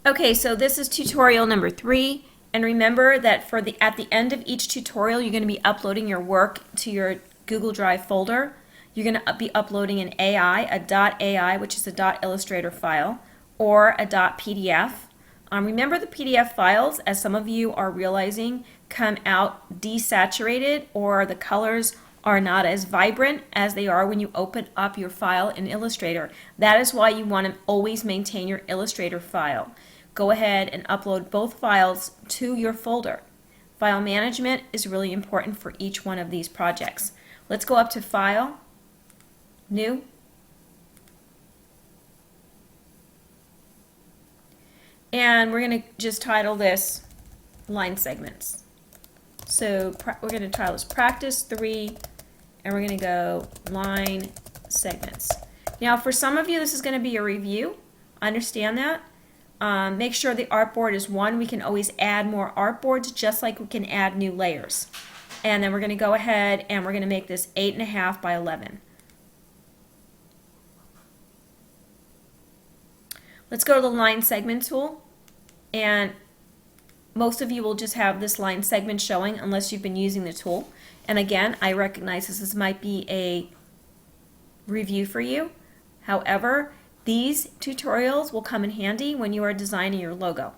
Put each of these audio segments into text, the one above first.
Okay, so this is tutorial number 3, and remember that at the end of each tutorial, you're going to be uploading your work to your Google Drive folder. You're going to be uploading an AI, a .ai, which is a .illustrator file, or a .pdf. Remember the PDF files, as some of you are realizing, come out desaturated, or the colors are not as vibrant as they are when you open up your file in Illustrator. That is why you want to always maintain your Illustrator file. Go ahead and upload both files to your folder. File management is really important for each one of these projects. Let's go up to File, New, and we're going to just title this Line Segments. So we're going to title this Practice 3, and we're going to go Line Segments. Now for some of you this is going to be a review. I understand that. Make sure the artboard is 1. We can always add more artboards just like we can add new layers. And then we're going to go ahead and we're going to make this 8.5 by 11. Let's go to the line segment tool, and most of you will just have this line segment showing unless you've been using the tool. And again, I recognize this might be a review for you. However, these tutorials will come in handy when you are designing your logo.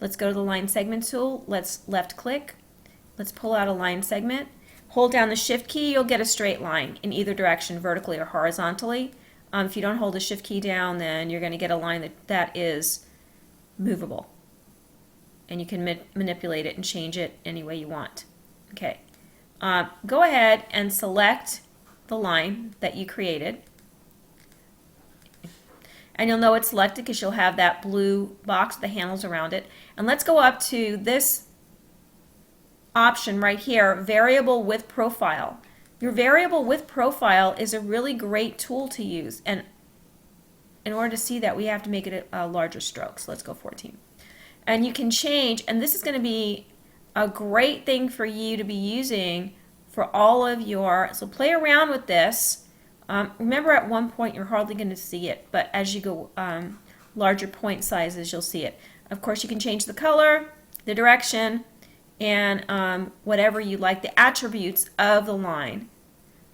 Let's go to the line segment tool. Let's left click. Let's pull out a line segment. Hold down the shift key, you'll get a straight line in either direction, vertically or horizontally. If you don't hold the shift key down, then you're going to get a line that is movable. And you can manipulate it and change it any way you want. Okay. Go ahead and select the line that you created. And you'll know it's selected because you'll have that blue box with the handles around it. And let's go up to this option right here, Variable with Profile. Your Variable with Profile is a really great tool to use, and in order to see that we have to make it a larger stroke. So let's go 14. And you can change, and this is going to be a great thing for you to be using for all of your, so play around with this. Remember at one point you're hardly going to see it, but as you go larger point sizes you'll see it. Of course you can change the color, the direction, and whatever you like, the attributes of the line.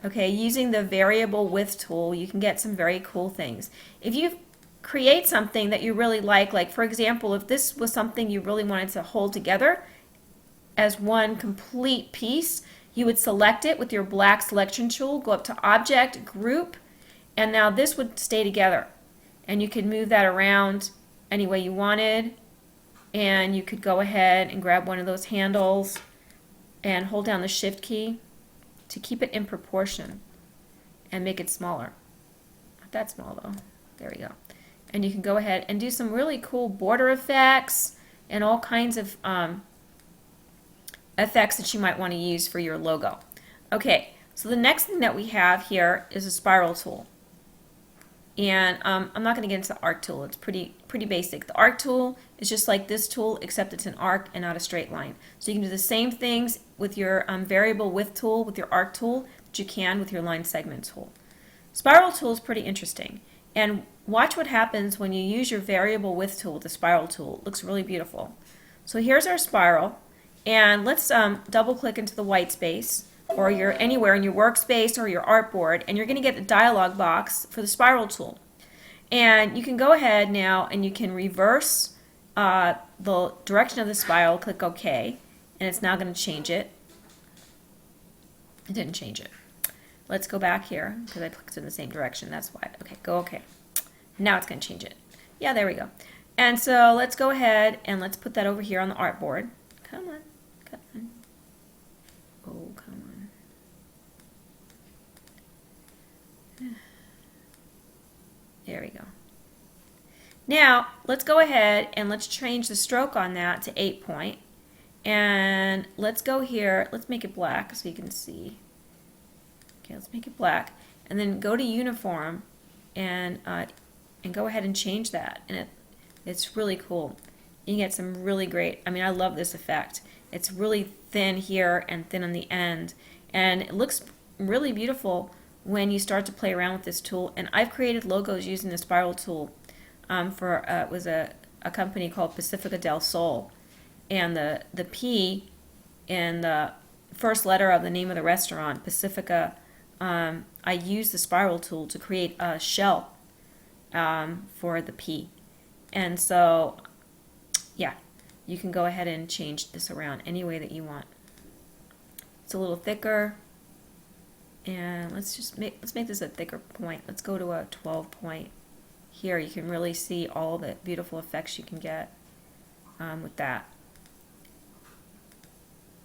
Okay, using the variable width tool you can get some very cool things. If you create something that you really like for example, if this was something you really wanted to hold together as one complete piece, you would select it with your black selection tool, go up to Object, Group, and now this would stay together. And you could move that around any way you wanted, and you could go ahead and grab one of those handles and hold down the Shift key to keep it in proportion and make it smaller. Not that small though. There we go. And you can go ahead and do some really cool border effects and all kinds of effects that you might want to use for your logo. Okay, so the next thing that we have here is a spiral tool. And I'm not going to get into the arc tool. It's pretty basic. The arc tool is just like this tool, except it's an arc and not a straight line. So you can do the same things with your variable width tool, with your arc tool, that you can with your line segment tool. Spiral tool is pretty interesting. And watch what happens when you use your variable width tool with the spiral tool. It looks really beautiful. So here's our spiral. And let's double click into the white space, or you're anywhere in your workspace or your artboard, and you're going to get the dialog box for the spiral tool. And you can go ahead now and you can reverse the direction of the spiral, click OK, and it's now going to change it. It didn't change it. Let's go back here because I clicked in the same direction, that's why. Okay, go OK. Now it's going to change it. Yeah, there we go. And so let's go ahead and let's put that over here on the artboard. Come on, come on. Oh, come on. There we go. Now, let's go ahead and let's change the stroke on that to 8 point. And let's go here, let's make it black so you can see. Okay, let's make it black. And then go to Uniform and go ahead and change that. And it's really cool. You can get some really great, I mean, I love this effect. It's really thin here and thin on the end. And it looks really beautiful when you start to play around with this tool. And I've created logos using the spiral tool. It was a a company called Pacifica del Sol, and the P in the first letter of the name of the restaurant, Pacifica, I used the spiral tool to create a shell for the P. And so, yeah, you can go ahead and change this around any way that you want. It's a little thicker, and let's make this a thicker point. Let's go to a 12 point. Here you can really see all the beautiful effects you can get with that.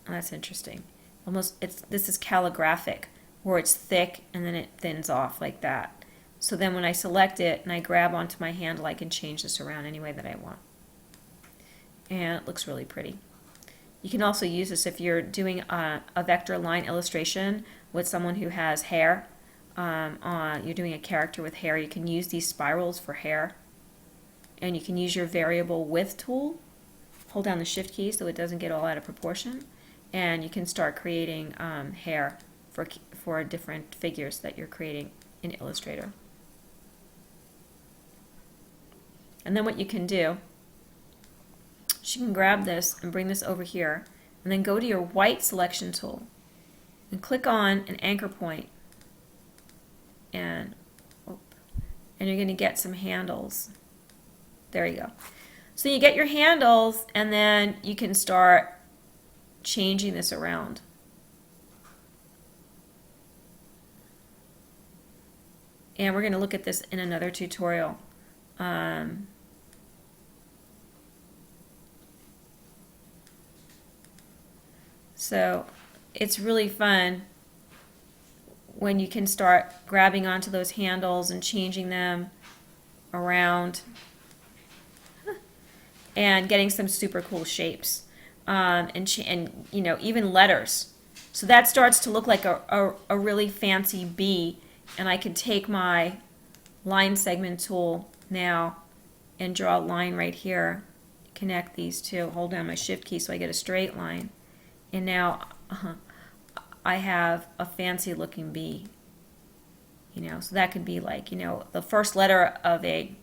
Oh, that's interesting. This is calligraphic, where it's thick and then it thins off like that. So then when I select it and I grab onto my handle, I can change this around any way that I want. And it looks really pretty. You can also use this if you're doing a vector line illustration with someone who has hair. You're doing a character with hair. You can use these spirals for hair. And you can use your variable width tool. Hold down the shift key so it doesn't get all out of proportion. And you can start creating hair for different figures that you're creating in Illustrator. And then what you can do, you can grab this and bring this over here, and then go to your white selection tool and click on an anchor point, and you're going to get some handles. There you go. So you get your handles, and then you can start changing this around. And we're going to look at this in another tutorial. So it's really fun when you can start grabbing onto those handles and changing them around and getting some super cool shapes and you know, even letters. So that starts to look like a really fancy B, and I can take my line segment tool now and draw a line right here, connect these two, hold down my shift key so I get a straight line. And now I have a fancy looking B, you know, so that could be like, you know, the first letter of a,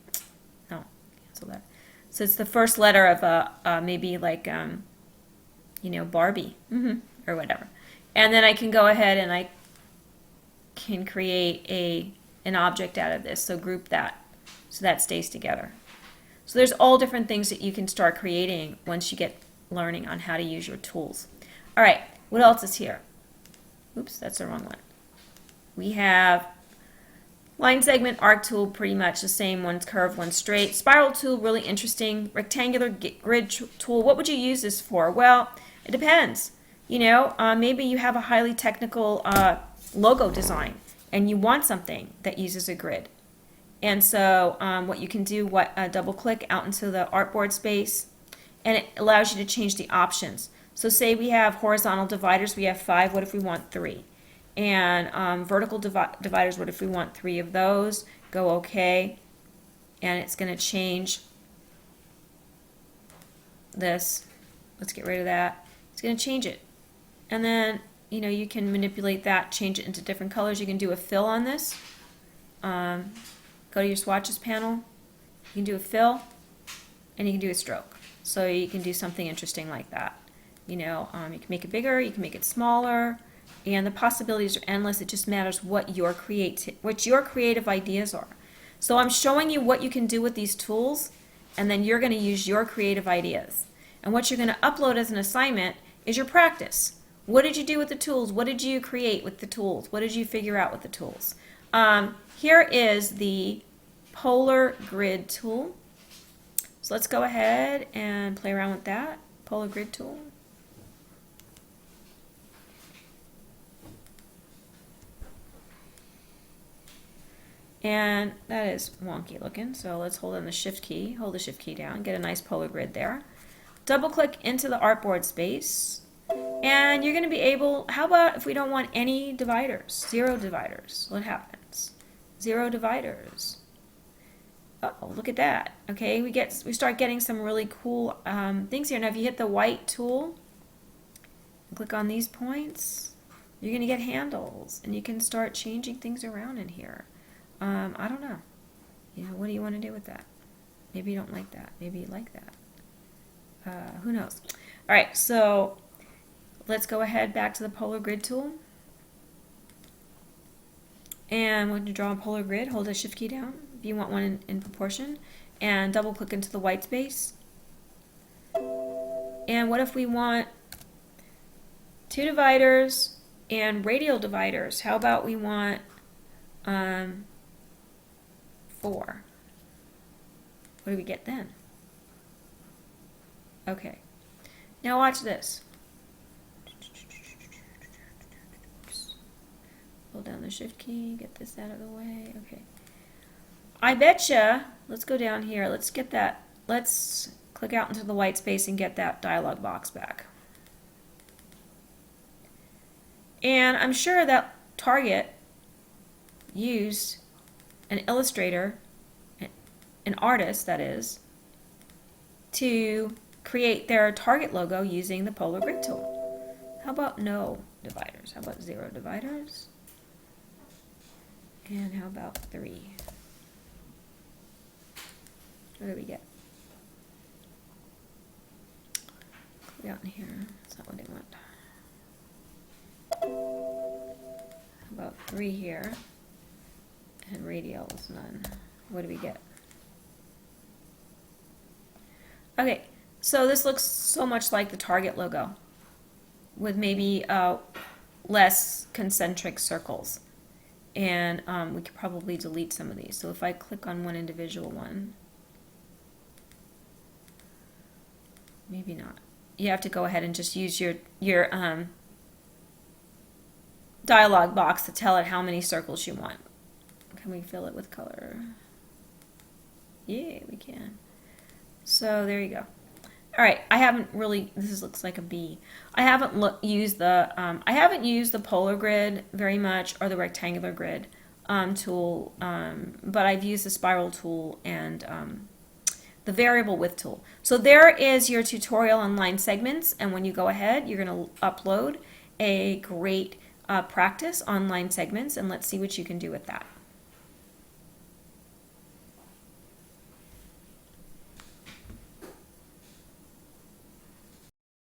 no, cancel that. So it's the first letter of a, maybe like, you know, Barbie, or whatever. And then I can go ahead and I can create an object out of this, so group that, so that stays together. So there's all different things that you can start creating once you get learning on how to use your tools. All right, what else is here? Oops, that's the wrong one. We have line segment, arc tool, pretty much the same. One's curved, one's straight. Spiral tool, really interesting. Rectangular grid tool, what would you use this for? Well, it depends. You know, maybe you have a highly technical logo design and you want something that uses a grid. And so what you can do, double click out into the artboard space, and it allows you to change the options. So say we have horizontal dividers, we have 5, what if we want 3? And vertical dividers, what if we want 3 of those? Go OK, and it's going to change this. Let's get rid of that. It's going to change it. And then, you know, you can manipulate that, change it into different colors. You can do a fill on this. Go to your swatches panel. You can do a fill, and you can do a stroke. So you can do something interesting like that. You know, you can make it bigger, you can make it smaller, and the possibilities are endless. It just matters what your creative ideas are. So I'm showing you what you can do with these tools, and then you're going to use your creative ideas. And what you're going to upload as an assignment is your practice. What did you do with the tools? What did you create with the tools? What did you figure out with the tools? Here is the Polar Grid tool. So let's go ahead and play around with that. Polar Grid tool. And that is wonky looking, so let's hold on the shift key, hold the shift key down, get a nice polar grid there. Double click into the artboard space, and you're going to be able, how about if we don't want any dividers, 0 dividers, what happens? 0 dividers. Oh, look at that. Okay, we start getting some really cool things here. Now if you hit the white tool, and click on these points, you're going to get handles, and you can start changing things around in here. I don't know. You know, what do you want to do with that? Maybe you don't like that. Maybe you like that. Who knows? All right, so let's go ahead back to the polar grid tool. And when you draw a polar grid, hold the shift key down if you want one in proportion, and double click into the white space. And what if we want 2 dividers and radial dividers? How about we want 4? What do we get then? Okay. Now watch this. Hold down the shift key, get this out of the way. Okay. I betcha, let's go down here. Let's get that, let's click out into the white space and get that dialog box back. And I'm sure that Target used an illustrator, an artist that is, to create their Target logo using the polar grid tool. How about no dividers? How about 0 dividers? And how about 3? What do we get? Click out in here. That's not what I want. How about 3 here? And radial is none. What do we get? Okay, so this looks so much like the Target logo, with maybe less concentric circles. And we could probably delete some of these. So if I click on one individual one, maybe not. You have to go ahead and just use your dialog box to tell it how many circles you want. Can we fill it with color? Yeah, we can. So there you go. All right, I haven't really. This looks like a B. I haven't used the polar grid very much, or the rectangular grid tool, but I've used the spiral tool and the variable width tool. So there is your tutorial on line segments, and when you go ahead, you're going to upload a great practice on line segments, and let's see what you can do with that.